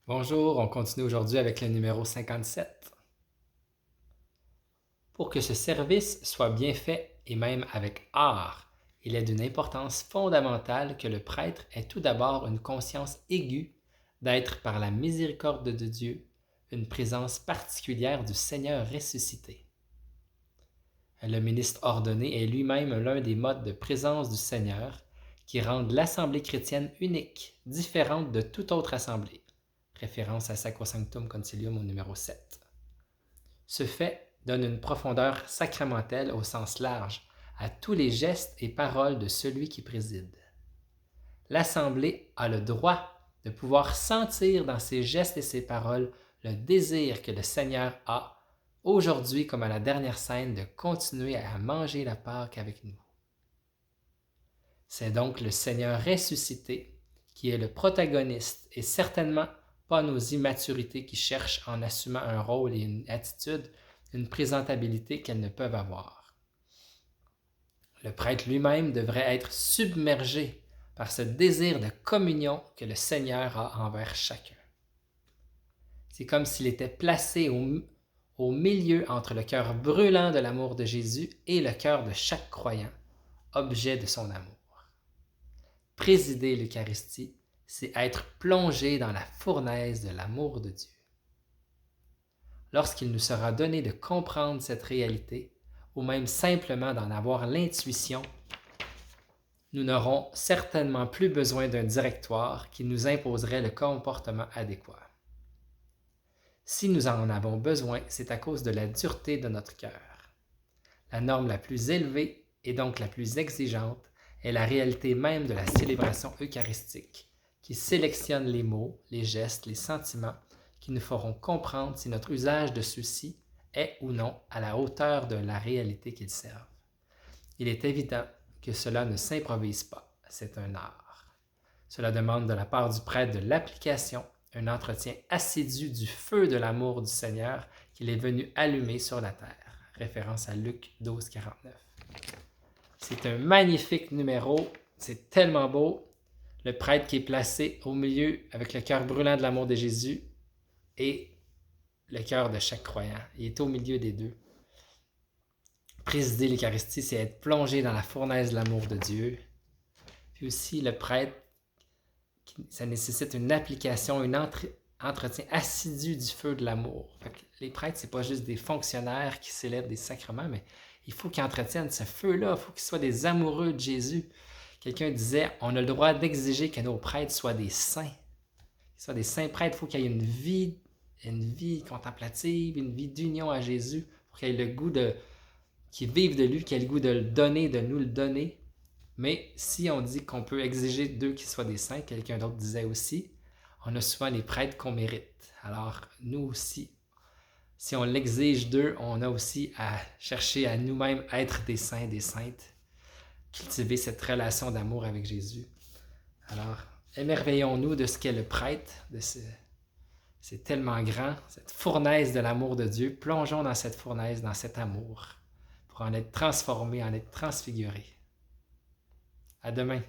Bonjour, on continue aujourd'hui avec le numéro 57. Pour que ce service soit bien fait et même avec art, il est d'une importance fondamentale que le prêtre ait tout d'abord une conscience aiguë d'être par la miséricorde de Dieu une présence particulière du Seigneur ressuscité. Le ministre ordonné est lui-même l'un des modes de présence du Seigneur qui rendent l'assemblée chrétienne unique, différente de toute autre assemblée. Référence à Sacrosanctum Concilium au numéro 7. Ce fait donne une profondeur sacramentelle au sens large à tous les gestes et paroles de celui qui préside. L'assemblée a le droit de pouvoir sentir dans ses gestes et ses paroles le désir que le Seigneur a, aujourd'hui comme à la dernière scène, de continuer à manger la Pâque avec nous. C'est donc le Seigneur ressuscité qui est le protagoniste et certainement pas nos immaturités qui cherchent, en assumant un rôle et une attitude, une présentabilité qu'elles ne peuvent avoir. Le prêtre lui-même devrait être submergé par ce désir de communion que le Seigneur a envers chacun. C'est comme s'il était placé au milieu entre le cœur brûlant de l'amour de Jésus et le cœur de chaque croyant, objet de son amour. Présider l'Eucharistie, c'est être plongé dans la fournaise de l'amour de Dieu. Lorsqu'il nous sera donné de comprendre cette réalité, ou même simplement d'en avoir l'intuition, nous n'aurons certainement plus besoin d'un directoire qui nous imposerait le comportement adéquat. Si nous en avons besoin, c'est à cause de la dureté de notre cœur. La norme la plus élevée et donc la plus exigeante est la réalité même de la célébration eucharistique, qui sélectionne les mots, les gestes, les sentiments qui nous feront comprendre si notre usage de ceux-ci est ou non à la hauteur de la réalité qu'ils servent. Il est évident que cela ne s'improvise pas, c'est un art. Cela demande de la part du prêtre de l'application, un entretien assidu du feu de l'amour du Seigneur qu'il est venu allumer sur la terre. Référence à Luc 12, 49. C'est un magnifique numéro, c'est tellement beau. Le prêtre qui est placé au milieu avec le cœur brûlant de l'amour de Jésus et le cœur de chaque croyant. Il est au milieu des deux. Présider l'Eucharistie, c'est être plongé dans la fournaise de l'amour de Dieu. Puis aussi, le prêtre, ça nécessite une application, un entretien assidu du feu de l'amour. Les prêtres, c'est pas juste des fonctionnaires qui célèbrent des sacrements, mais il faut qu'ils entretiennent ce feu-là, il faut qu'ils soient des amoureux de Jésus. Quelqu'un disait, on a le droit d'exiger que nos prêtres soient des saints. Qu'ils soient des saints prêtres, il faut qu'il y ait une vie contemplative, une vie d'union à Jésus, pour qu'il ait le goût de, qu'ils vivent de lui, qu'il ait le goût de le donner, de nous le donner. Mais si on dit qu'on peut exiger d'eux qu'ils soient des saints, quelqu'un d'autre disait aussi, on a souvent les prêtres qu'on mérite. Alors, nous aussi, si on l'exige d'eux, on a aussi à chercher à nous-mêmes être des saints, des saintes, cultiver cette relation d'amour avec Jésus. Alors, émerveillons-nous de ce qu'est le prêtre, c'est tellement grand, cette fournaise de l'amour de Dieu. Plongeons dans cette fournaise, dans cet amour, pour en être transformés, en être transfigurés. À demain.